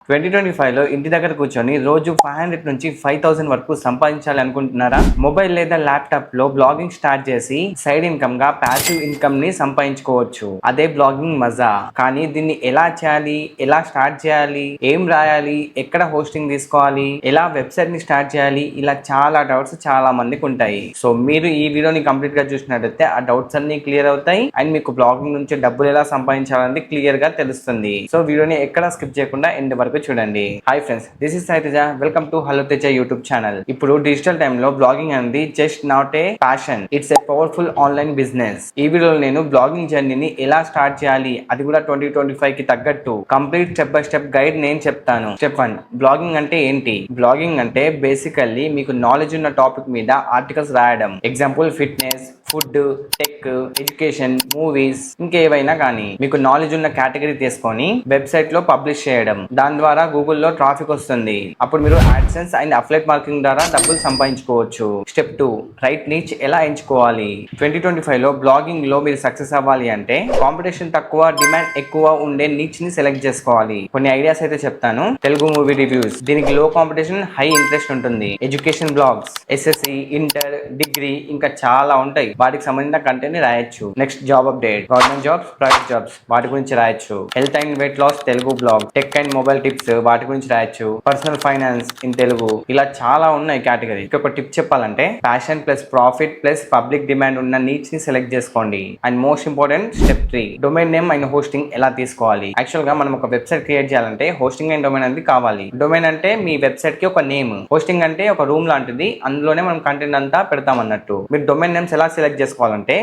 2025లో ఇంటి దగ్గర కూర్చొని రోజు 500 నుంచి 5000 వరకు సంపాదించాలి అనుకుంటున్నారా? మొబైల్ లేదా ల్యాప్టాప్ లో బ్లాగింగ్ స్టార్ట్ చేసి సైడ్ ఇన్కమ్ గా ప్యాసివ్ ఇన్కమ్ ని సంపాదించుకోవచ్చు. అదే బ్లాగింగ్ మజా. కానీ దీన్ని ఎలా చేయాలి, ఎలా స్టార్ట్ చేయాలి, ఏం రాయాలి, ఎక్కడ హోస్టింగ్ తీసుకోవాలి, ఎలా వెబ్సైట్ ని స్టార్ట్ చేయాలి, ఇలా చాలా డౌట్స్ చాలా మందికి ఉంటాయి. సో మీరు ఈ వీడియోని కంప్లీట్ గా చూసినట్లయితే ఆ డౌట్స్ అన్ని క్లియర్ అవుతాయి అండ్ మీకు బ్లాగింగ్ నుంచి డబ్బులు ఎలా సంపాదించాలనేది క్లియర్ గా తెలుస్తుంది. సో వీడియోని ఎక్కడ స్కిప్ చేయకుండా ఎండ్ వరకు చూడండి. Hi friends, this is Sai Teja. Welcome to hello Teja YouTube channel. ఇప్పుడు డిజిటల్ టైమ్ లో బ్లాగింగ్ అనేది just not a passion, it's a powerful online business. ఈ వీడియోలో నేను బ్లాగింగ్ జర్నీని ఎలా స్టార్ట్ చేయాలి, అది కూడా 2025 కి తగ్గట్టు complete step by step guide నేను చెప్తాను. స్టెప్ 1, బ్లాగింగ్ అంటే ఏంటి? బ్లాగింగ్ అంటే బేసికల్లీ మీకు నాలెడ్జ్ ఉన్న టాపిక్ మీద ఆర్టికల్స్ రాయడం. Example fitness, food, tech, education, movies, ఇంకేవైనా కానీ మీకు నాలెడ్జ్ ఉన్న కేటగిరీ తీసుకొని వెబ్సైట్ లో పబ్లిష్ చేయడం. దాని ద్వారా గూగుల్లో ట్రాఫిక్ వస్తుంది. అప్పుడు మీరు యాడ్సెన్స్ అండ్ అఫిలియేట్ మార్కెటింగ్ ద్వారా డబ్బులు సంపాదించుకోవచ్చు. స్టెప్ 2, రైట్ నీచ్ ఎలా ఎంచుకోవాలి? 2025 లో బ్లాగింగ్ లో మీరు సక్సెస్ అవ్వాలి అంటే కాంపిటీషన్ తక్కువ, డిమాండ్ ఎక్కువ ఉండే నీచ్ ని సెలెక్ట్ చేసుకోవాలి. కొన్ని ఐడియాస్ అయితే చెప్తాను. తెలుగు మూవీ రివ్యూస్, దీనికి లో కాంపిటీషన్, హై ఇంట్రెస్ట్ ఉంటుంది. Education blogs, SSC, inter, degree, ఇంకా చాలా ఉంటాయి. వాటికి సంబంధించిన కంటెంట్ ని రాయొచ్చు. Next job update, government jobs, private jobs, వాటి గురించి రాయొచ్చు. Health and weight loss Telugu blog, tech and mobile tips, వాటి గురించి రాయొచ్చు. పర్సనల్ ఫైనాన్స్ ఇన్ తెలుగు, ఇలా చాలా ఉన్నాయి కేటగిరీ. ఒక టిప్ చెప్పాలంటే passion plus profit plus public demand ఉన్న నీడ్స్ ని సెలెక్ట్ చేసుకోండి. And most important step 3, domain name and hosting ఎలా తీసుకోవాలి? యాక్చువల్ గా మనం ఒక వెబ్సైట్ క్రియేట్ చేయాలంటే హోస్టింగ్ అండ్ డొమైన్ అనేది కావాలి. డొమైన్ అంటే మీ వెబ్సైట్ కి ఒక నేమ్, హోస్టింగ్ అంటే ఒక రూమ్ లాంటిది, అందులోనే మనం కంటెంట్ అంతా పెడతాం అన్నట్టు. మీరు డొమైన్ నేమ్స్ ఎలా సెలెక్ట్ చేసుకోవాలంటే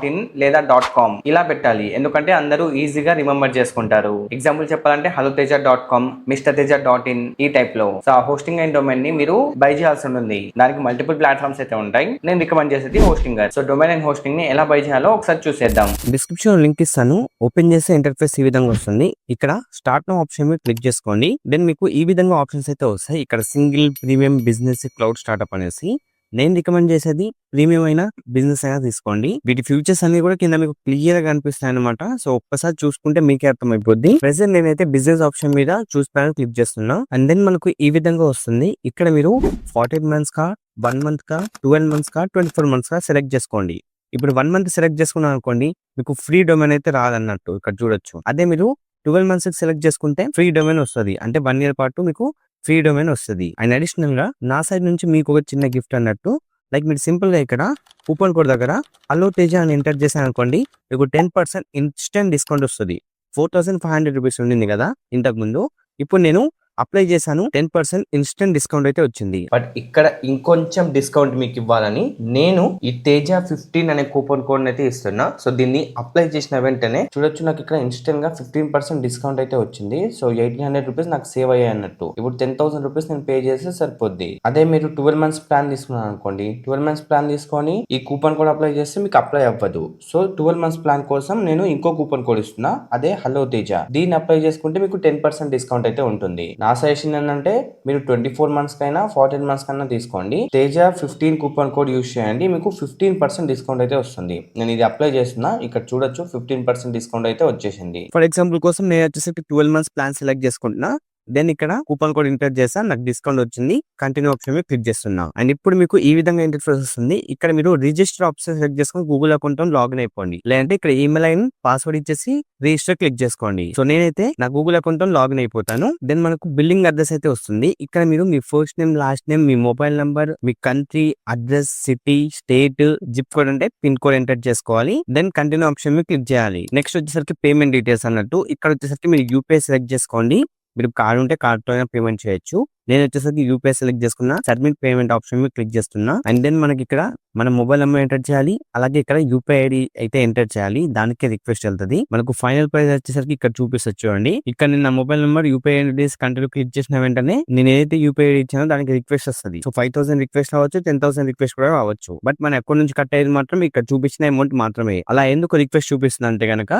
.in లేదా .com ఇలా పెట్టాలి. ఎందుకంటే అందరూ ఈజీగా రిమెంబర్ చేసుకుంటారు. ఎగ్జాంపుల్ చెప్పాలంటే haloteja.com, mrteja.in ఈ టైప్ లో. సో ఆ హోస్టింగ్ అండ్ డొమైన్ ని మీరు బై చేయాల్సి ఉంటుంది. దానికి మల్టిపుల్ ప్లాట్ఫామ్స్ అయితే ఉంటాయి. నేను రికమెండ్ చేసేది hosting. So domain and hosting ని ఎలా బై చేయాలో ఒకసారి చూసేద్దాం. డిస్క్రిప్షన్ లింక్ ఇస్తాను. ఓపెన్ చేసే ఇంటర్ఫేస్ ఈ విధంగా వస్తుంది. ఇక్కడ స్టార్ట్ నౌ ఆప్షన్ మీద క్లిక్ చేసుకోండి. దెన్ మీకు ఈ విధంగా ఆప్షన్స్ అయితే వస్తాయి. ఇక్కడ single, premium, business, cloud startup అనేసి. నేను రికమెండ్ చేసేది ప్రీమియం అయినా బిజినెస్ అయినా తీసుకోండి. వీటి ఫ్యూచర్స్ అన్ని కూడా కింద మీకు క్లియర్ గా కనిపిస్తాయి అనమాట. సో ఒక్కసారి చూసుకుంటే మీకే అర్థమైపోద్ది. ప్రెసెంట్ నేనైతే బిజినెస్ ఆప్షన్ మీద చూస్ ప్లాన్ క్లిక్ చేస్తున్నా. అండ్ దెన్ మనకు ఈ విధంగా వస్తుంది. ఇక్కడ మీరు 48 మంత్స్ కా, 1 మంత్ కా, 12 మంత్స్ కా, 24 మంత్స్ కా సెలెక్ట్ చేసుకోండి. ఇప్పుడు 1 మంత్ సెలెక్ట్ చేసుకున్నాం అనుకోండి, మీకు ఫ్రీ డొమైన్ అయితే రాదన్నట్టు ఇక్కడ చూడొచ్చు. అదే మీరు 12 మంత్స్ సెలెక్ట్ చేసుకుంటే ఫ్రీ డొమైన్ వస్తుంది. అంటే 1 year పాటు మీకు ఫ్రీ డొమైన్ వస్తుంది. అండ్ అడిషనల్ గా నా సైడ్ నుంచి మీకు ఒక చిన్న గిఫ్ట్ అన్నట్టు. లైక్ మీరు సింపుల్ గా ఇక్కడ కూపన్ కోడ్ దగ్గర హలో తేజ అని ఎంటర్ చేశాను అనుకోండి, మీకు 10% ఇన్స్టెంట్ డిస్కౌంట్ వస్తుంది. 4500 రూపీస్ ఉండింది కదా ఇంతకు ముందు, ఇప్పుడు నేను అప్లై చేశాను, 10% ఇన్స్టెంట్ డిస్కౌంట్ అయితే వచ్చింది. బట్ ఇక్కడ ఇంకొంచెం డిస్కౌంట్ మీకు ఇవ్వాలని నేను ఈ తేజ 15 అనే కూపన్ కోడ్ అయితే ఇస్తున్నా. సో దీన్ని అప్లై చేసిన వెంటనే చూడొచ్చు, నాకు ఇక్కడ ఇన్స్టెంట్ గా 15% డిస్కౌంట్ అయితే వచ్చింది. సో 1800 రూపీస్ నాకు సేవ్ అయ్యాయి అన్నట్టు. ఇప్పుడు 10,000 రూపీస్ నేను పే చేస్తే సరిపోద్ది. అదే మీరు 12 మంత్స్ ప్లాన్ తీసుకున్నాను అనుకోండి, 12 మంత్స్ ప్లాన్ తీసుకొని ఈ కూపన్ కోడ్ అప్లై చేస్తే మీకు అప్లై అవ్వదు. సో 12 మంత్స్ ప్లాన్ కోసం నేను ఇంకో కూపన్ కోడ్ ఇస్తున్నా, అదే హలో తేజ. దీన్ని అప్లై చేసుకుంటే మీకు 10% డిస్కౌంట్ అయితే ఉంటుంది. నా సజెషన్ ఏంటంటే మీరు 24 మంత్స్ కైనా 14 మంత్స్ కైనా తీసుకోండి. తేజ 15 కూపన్ కోడ్ యూస్ చేయండి, మీకు 15% డిస్కౌంట్ అయితే వస్తుంది. నేను ఇది అప్లై చేస్తున్నా, ఇక్కడ చూడొచ్చు 15% డిస్కౌంట్ అయితే వచ్చేసింది. ఫర్ ఎగ్జాంపుల్ కోసం నేను వచ్చేసి 12 మంత్స్ ప్లాన్ సెలెక్ట్ చేసుకుంటున్నా. దెన్ ఇక్కడ కూపన్ కోడ్ ఎంటర్ చేస్తా, నాకు డిస్కౌంట్ వచ్చింది. కంటిన్యూ ఆప్షన్ మీద క్లిక్ చేస్తున్నా. అండ్ ఇప్పుడు మీకు ఈ విధంగా ఇంటర్ఫేస్ వస్తుంది. ఇక్కడ మీరు రిజిస్టర్ ఆప్షన్ సెలెక్ట్ చేసుకొని గూగుల్ అకౌంట్ లాగిన్ అయిపోండి. లేదంటే ఇక్కడ ఈమెయిల్ అయిన పాస్వర్డ్ ఇచ్చేసి రిజిస్టర్ క్లిక్ చేసుకోండి. సో నేనైతే నా గూగుల్ అకౌంట్ లాగిన్ అయిపోతాను. దెన్ మనకు బిల్లింగ్ అడ్రస్ అయితే వస్తుంది. ఇక్కడ మీరు మీ ఫస్ట్ నేమ్, లాస్ట్ నేమ్, మీ మొబైల్ నంబర్, మీ country, address, city, state, zip code అంటే పిన్ కోడ్ ఎంటర్ చేసుకోవాలి. దెన్ కంటిన్యూ ఆప్షన్ మీద క్లిక్ చేయాలి. నెక్స్ట్ వచ్చేసరికి పేమెంట్ డీటెయిల్స్ అన్నట్టు. ఇక్కడ వచ్చేసరికి మీరు యూపీఐ సెలెక్ట్ చేసుకోండి. మీరు కార్డు ఉంటే కార్డుతో అయినా పేమెంట్ చేయొచ్చు. నేను వచ్చేసరికి యూపీఐ సెలెక్ట్ చేసుకున్నా, సబ్మిట్ పేమెంట్ ఆప్షన్ మీద క్లిక్ చేస్తున్నా. అండ్ దెన్ మనకి ఇక్కడ మన మొబైల్ నెంబర్ ఎంటర్ చేయాలి. అలాగే ఇక్కడ యూపీఐ ఐడి అయితే ఎంటర్ చేయాలి, దానికి రిక్వెస్ట్ వెళ్తుంది. మనకు ఫైనల్ ప్రైస్ వచ్చేసరికి ఇక్కడ చూపిస్తుంది చూడండి. ఇక్కడ నేను నా mobile number UPI ID continue click చేసిన వెంటనే నేను ఏదైతే యూపీఐ ఐడి ఇచ్చానో దానికి రిక్వెస్ట్ వస్తుంది. సో 5000 రిక్వెస్ట్ రావచ్చు, 10,000 రిక్వెస్ట్ కూడా రావచ్చు. బట్ మన అకౌంట్ నుంచి కట్ అయ్యేది మాత్రం ఇక్కడ చూపించిన అమౌంట్ మాత్రమే. అలా ఎందుకు రిక్వెస్ట్ చూపిస్తుంది అంటే కనుక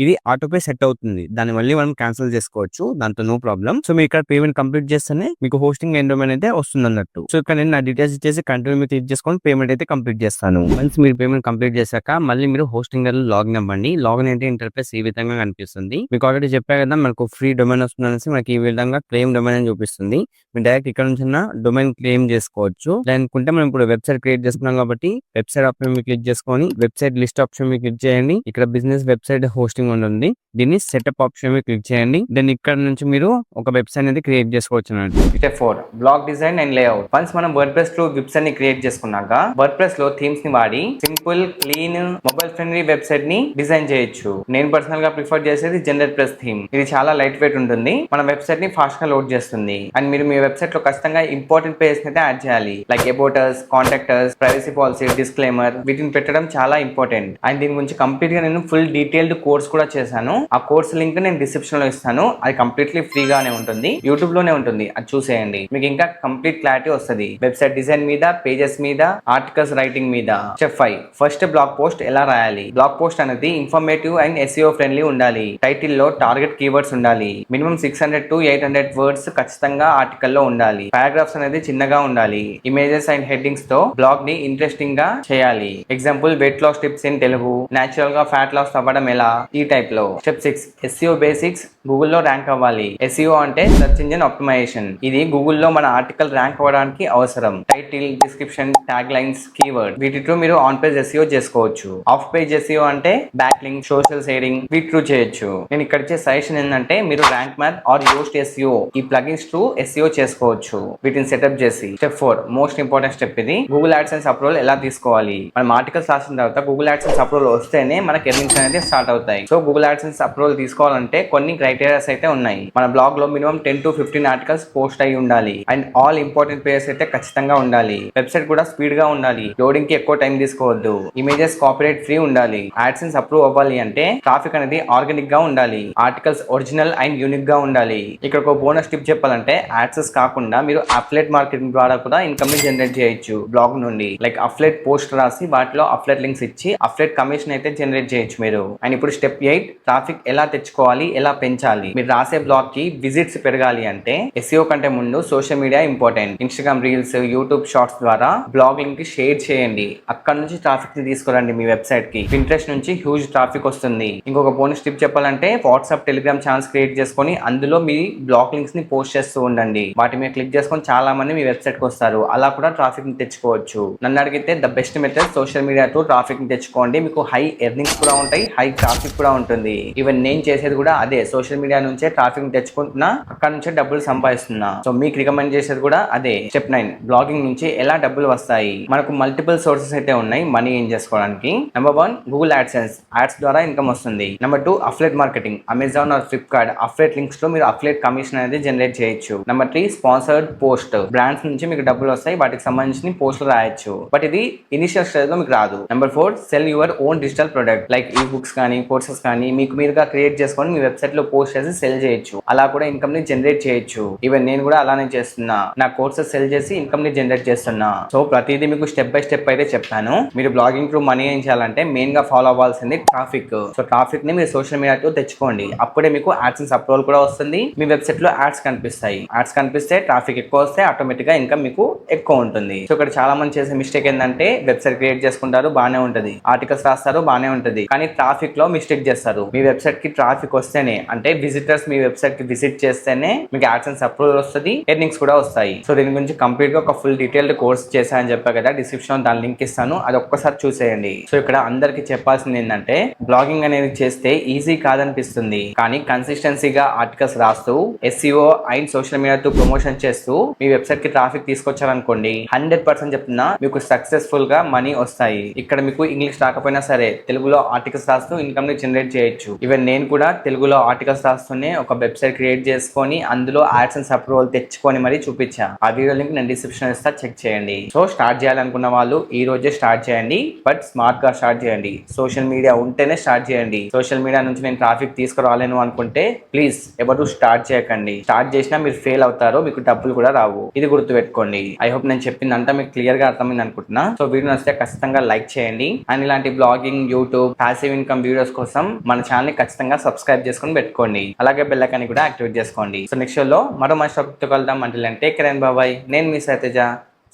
ఇది ఆటోపే సెట్ అవుతుంది. దాన్ని మళ్ళీ మనం క్యాన్సిల్ చేసుకోవచ్చు. దాంతో నో ప్రాబ్లం. సో మీరు ఇక్కడ పేమెంట్ కంప్లీట్ చేస్తేనే మీకు హోస్టింగ్ అండ్ డొమైన్ అయితే వస్తుంది అన్నట్టు. సో ఇక్కడ నేను నా డీటెయిల్స్ ఇచ్చేసి కంటిన్యూ మీద క్లిక్ చేసుకొని పేమెంట్ అయితే కంప్లీట్ చేస్తాను. వన్స్ మీరు పేమెంట్ కంప్లీట్ చేశాక మళ్ళీ మీరు హోస్టింగ్ లో లాగిన్ అవ్వండి. లాగిన్ అయితే ఇంటర్ఫేస్ ఈ విధంగా కనిపిస్తుంది. మీకు ఆల్రెడీ చెప్పా కదా మనకు ఫ్రీ డొమైన్ వస్తుంది అనేసి మనకి ఈ విధంగా క్లెయిమ్ డొమైన్ అని చూపిస్తుంది. మీరు డైరెక్ట్ ఇక్కడ నుంచి డొమైన్ క్లెయిమ్ చేసుకోవచ్చు. అనుకుంటే మనం ఇప్పుడు వెబ్సైట్ క్రియేట్ చేసుకున్నాం కాబట్టి వెబ్సైట్ ఆప్షన్ మీద క్లిక్ చేసుకొని వెబ్సైట్ లిస్ట్ ఆప్షన్ మీద క్లిక్ చేయండి. ఇక్కడ బిజినెస్ వెబ్సైట్ హోస్టింగ్ ఉంటుంది. దీన్ని సెటప్ ఆప్షన్ మీద క్లిక్ చేయండి. దెన్ ఇక్కడ నుంచి మీరు ఒక వెబ్సైట్ అనేది క్రియేట్ చేసుకోవచ్చు అన్నట్టు. Step 4 blog design and layout. Once మనం వర్డ్ప్రెస్ లో వెబ్సైట్ ని క్రియేట్ చేసుకున్నాక వర్డ్ప్రెస్ లో థీమ్స్ ని వాడి simple clean mobile friendly website ని డిజైన్ చేయొచ్చు. నేను పర్సనల్ గా ప్రిఫర్ చేసేది జనరేట్ ప్రెస్ థీమ్. ఇది చాలా లైట్ వెయిట్ ఉంటుంది. మన వెబ్సైట్ ని ఫాస్ట్ గా లోడ్ చేస్తుంది. అండ్ మీరు మీ వెబ్సైట్ లో ఖచ్చితంగా ఇంపార్టెంట్ పేజెస్ అయితే యాడ్ చేయాలి. Like about us, contact us, privacy policy, disclaimer, వీటిని పెట్టడం చాలా ఇంపార్టెంట్. అండ్ దీని గురించి కంప్లీట్ గా నేను ఫుల్ డీటెయిల్డ్ కోర్స్ కూడా చేశాను. ఆ కోర్స్ లింక్ నేను డిస్క్రిప్షన్ లో ఇస్తాను. అది కంప్లీట్లీ ఫ్రీగానే ఉంటుంది. యూట్యూబ్ లోనే ఉంటుంది. అది చూసేయండి. మీకు ఇంకా కంప్లీట్ క్లారిటీ వస్తుంది వెబ్సైట్ డిజైన్ మీద, పేజెస్ మీద, ఆర్టికల్స్ రైటింగ్ మీద. స్టెప్ 5 ఫస్ట్ బ్లాగ్ పోస్ట్ ఎలా రాయాలి. బ్లాగ్ పోస్ట్ అనేది ఇన్ఫర్మేటివ్ అండ్ SEO ఫ్రెండ్లీ ఉండాలి. టైటిల్ లో టార్గెట్ కీవర్డ్స్ ఉండాలి. మినిమం 600 to 800 వర్డ్స్ ఖచ్చితంగా ఆర్టికల్ లో ఉండాలి. పారాగ్రాఫ్స్ అనేది చిన్నగా ఉండాలి. ఇమేజెస్ అండ్ హెడ్డింగ్స్ తో బ్లాగ్ ని ఇంట్రెస్టింగ్ గా చేయాలి. Example weight loss tips in Telugu, natural గా ఫ్యాట్ లాస్ అవ్వడం ఎలా, ఈ టైప్ లో. Step 6 SEO basics. గూగుల్లో ర్యాంక్ అవ్వాలి. SEO అంటే సెర్చ్ ఇంజిన్ ఆప్టిమైజేషన్. ఇది గూగుల్లో మన ఆర్టికల్ ర్యాంక్ అవ్వడానికి అవసరం. Title, description, tag lines, keyword, వీటితో మీరు ఆన్ పేజ్ SEO చేసుకోవచ్చు. ఆఫ్ పేజ్ SEO అంటే బ్యాక్ లింక్, సోషల్ షేరింగ్, వీటితో చేయొచ్చు. నేను ఇక్కడ ఇచ్చే సజెషన్ ఏంటంటే మీరు Rank Math or Yoast SEO ఈ ప్లగిన్స్ టు SEO చేసుకోవచ్చు వీటిని సెటప్ చేసి. Step 4 most important step. ఇది గూగుల్ యాడ్సెన్స్ అప్రూవల్ ఎలా తీసుకోవాలి. మనం ఆర్టికల్స్ రాసిన తర్వాత గూగుల్ యాడ్సెన్స్ అప్రూవల్ వస్తేనే మనకి ఎర్నింగ్స్ అనేది స్టార్ట్ అవుతాయి. సో గూగుల్ యాడ్సెన్స్ అప్రూవల్ తీసుకోవాలంటే కొన్ని క్రైటీరియాస్ అయితే ఉన్నాయి. మన బ్లాగ్ లో మినిమం 10 to 15 ఆర్టికల్స్ పోస్ట్ అయి ఉండాలి. అండ్ ఆల్ ఇంపార్టెంట్ పేజెస్ అయితే ఖచ్చితంగా ఉండాలి. వెబ్సైట్ కూడా స్పీడ్ గా ఉండాలి. లోడింగ్ కి ఎక్కువ టైం తీసుకోవద్దు. ఇమేజెస్ కాపీరైట్ ఫ్రీ ఉండాలి. యాడ్సెన్స్ అప్రూవ్ అవ్వాలి అంటే ట్రాఫిక్ అనేది ఆర్గానిక్ గా ఉండాలి. ఆర్టికల్స్ ఒరిజినల్ అండ్ యూనిక్ గా ఉండాలి. ఇక్కడ ఒక బోనస్ టిప్ చెప్పాలంటే యాడ్సెన్స్ కాకుండా మీరు అఫ్లెట్ మార్కెటింగ్ ద్వారా కూడా ఇన్కమ్ ని జనరేట్ చేయొచ్చు బ్లాగ్ నుండి. లైక్ అఫ్లెట్ పోస్ట్ రాసి వాటిలో అఫ్లెట్ లింక్స్ ఇచ్చి అఫ్లెట్ కమిషన్ అయితే జనరేట్ చేయొచ్చు మీరు. అండ్ ఇప్పుడు స్టెప్ 8 ట్రాఫిక్ ఎలా తెచ్చుకోవాలి, ఎలా పెంచాలి. మీరు రాసే బ్లాగ్ కి విజిట్స్ పెరగాలి అంటే SEO కంటే ముందు social media important. Instagram reels, YouTube shorts ద్వారా బ్లాగ్ లింక్ కి షేర్ చేయండి. అక్కడ నుంచి ట్రాఫిక్ ని తీసుకురండి మీ వెబ్సైట్ కి. Pinterest నుంచి హ్యూజ్ ట్రాఫిక్ వస్తుంది. ఇంకొక బోనస్ టిప్ చెప్పాలంటే వాట్సాప్, టెలిగ్రామ్ ఛానల్స్ క్రియేట్ చేసుకొని అందులో మీ బ్లాగ్ లింక్స్ ని పోస్ట్ చేస్తూ ఉండండి. వాటి మీద క్లిక్ చేసుకొని చాలా మంది మీ వెబ్సైట్ కి వస్తారు. అలా కూడా ట్రాఫిక్ ని తెచ్చుకోవచ్చు. నన్ను అడిగితే ద బెస్ట్ మెథడ్ సోషల్ మీడియాతో ట్రాఫిక్ ని తెచ్చుకోండి. మీకు హై ఎర్నింగ్స్ కూడా ఉంటాయి, హై ట్రాఫిక్ కూడా ఉంటుంది. ఈవెన్ నేను చేసేది కూడా అదే. సోషల్ మీడియా నుంచే ట్రాఫిక్ ని తెచ్చుకుంటున్నా, అక్కడ నుంచే డబ్బులు సంపాదిస్తున్నా. సో మీకు రికమెండ్ చేసేది కూడా అదే. స్టెప్ 9 బ్లాగింగ్ నుంచి ఎలా డబ్బులు వస్తాయి. మనకు మల్టిపుల్ సోర్సెస్ అయితే ఉన్నాయి మనీ ఏం చేసుకోవడానికి. నెంబర్ 1 గూగుల్ యాడ్సెన్స్, యాడ్స్ ద్వారా ఇన్కమ్ వస్తుంది. Number 2 affiliate marketing, Amazon are Flipkart affiliate links లో మీరు అఫ్లెట్ కమిషన్ అనేది జనరేట్ చేయొచ్చు. నెంబర్ 3 స్పాన్సర్డ్ పోస్ట్, బ్రాండ్స్ నుంచి మీకు డబ్బులు వస్తాయి. వాటికి సంబంధించిన పోస్టులు రాయొచ్చు. బట్ ఇది ఇనిషియల్ స్టేజ్ లో మీకు రాదు. Number 4 cell your own digital product like ఈ బుక్స్ కానీ కోర్సెస్ కానీ మీకు మీరుగా క్రియేట్ చేసుకొని మీ వెబ్సైట్ లో పోస్ట్ చేసి సెల్ చేయొచ్చు. అలా కూడా ఇన్కమ్ ని జనరేట్ చేయొచ్చు. ఈవెన్ నేను కూడా అలానే చేస్తున్నా. నా కోర్సెస్ సెల్ చేసి ఇన్కమ్ ని జనరేట్ చేస్తున్నా. సో ప్రతిదీ మీకు స్టెప్ బై స్టెప్ అయితే చెప్తాను. మీరు బ్లాగింగ్ త్రూ మనీ ఏం చేయాలంటే మెయిన్ గా ఫాలో అవ్వాల్సింది ట్రాఫిక్. సో ట్రాఫిక్ ని మీరు సోషల్ మీడియాతో తెచ్చుకోండి. అప్పుడే మీకు యాడ్సెన్స్ అప్రూవల్ కూడా వస్తుంది. మీ వెబ్సైట్ లో యాడ్స్ కనిపిస్తాయి. యాడ్స్ కనిపిస్తే ట్రాఫిక్ ఎక్కువ వస్తే ఆటోమేటిక్ గా ఇన్కమ్ మీకు ఎక్కువ ఉంటుంది. సో ఇక్కడ చాలా మంది చేసే మిస్టేక్ ఏంటంటే వెబ్సైట్ క్రియేట్ చేసుకుంటారు, బానే ఉంటది. ఆర్టికల్స్ రాస్తారు, బానే ఉంటది. కానీ ట్రాఫిక్ లో మిస్టేక్ చేస్తారు. మీ వెబ్సైట్ కి ట్రాఫిక్ వస్తేనే, అంటే విజిటర్స్ మీ వెబ్సైట్ కి విజిట్ చేస్తేనే మీకు యాడ్సెన్స్ అప్రూవల్ వస్తుంది, ఎర్నింగ్స్ కూడా వస్తాయి. సో దీని గురించి కంప్లీట్ గా ఒక ఫుల్ డీటెయిల్డ్ కోర్స్ చేశానని చెప్పా కదా, డిస్క్రిప్షన్ దాని లింక్ ఇస్తాను. అది ఒక్కసారి చూసేయండి. సో ఇక్కడ అందరికి చెప్పాల్సింది ఏంటంటే బ్లాగింగ్ అనేది చేస్తే ఈజీ కాదనిపిస్తుంది. కానీ కన్సిస్టెన్సీగా ఆర్టికల్స్ రాస్తూ SEO అండ్ సోషల్ మీడియాతో ప్రమోషన్ చేస్తూ మీ వెబ్సైట్ కి ట్రాఫిక్ తీసుకొచ్చారనుకోండి 100% చెప్తున్నా మీకు సక్సెస్ఫుల్ గా మనీ వస్తాయి. ఇక్కడ మీకు ఇంగ్లీష్ రాకపోయినా సరే తెలుగులో ఆర్టికల్స్ రాస్తూ ఇన్కమ్ ని జనరేట్ చేయొచ్చు. ఈవెన్ నేను కూడా తెలుగులో ఆర్టికల్స్ రాస్తూనే ఒక వెబ్సైట్ క్రియేట్ చేసుకొని అందులో యాడ్సెన్స్ అప్రూవల్ తెచ్చుకొని మరీ చూపించా. ఆ వీడియో లింక్ నేను డిస్క్రిప్షన్ ఇస్తా, చెక్ చేయండి. సో స్టార్ట్ చేయాలనుకున్న వాళ్ళు ఈ రోజే స్టార్ట్ చేయండి. బట్ స్మార్ట్ గా స్టార్ట్ చేయండి. సోషల్ మీడియా ఉంటేనే స్టార్ట్ చేయండి. సోషల్ మీడియా నుంచి నేను ట్రాఫిక్ తీసుకురాలేను అనుకుంటే ప్లీజ్ ఎవరు స్టార్ట్ చేయకండి. స్టార్ట్ చేసినా మీరు ఫెయిల్ అవుతారు, మీకు డబ్బులు కూడా రావు. ఇది గుర్తుపెట్టుకోండి. ఐ హోప్ నేను చెప్పిందంతా మీకు క్లియర్ గా అర్థమైంది అనుకుంటున్నా. సో వీడియో నచ్చితే ఖచ్చితంగా లైక్ చేయండి. అండ్ ఇలాంటి blogging, YouTube, passive income videos కోసం కోసం మన ఛానల్ ని ఖచ్చితంగా సబ్స్క్రైబ్ చేసుకొని పెట్టుకోండి. అలాగే బెల్ ఐకాన్ కూడా యాక్టివేట్ చేసుకోండి. సో నెక్స్ట్ షోలో మరో మంచి టాపిక్ తో కలుద్దాం. అంటే టేక్ కేర్ అండ్ బాయ్. నేను మీ సతేజ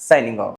సైనింగ్ ఆఫ్.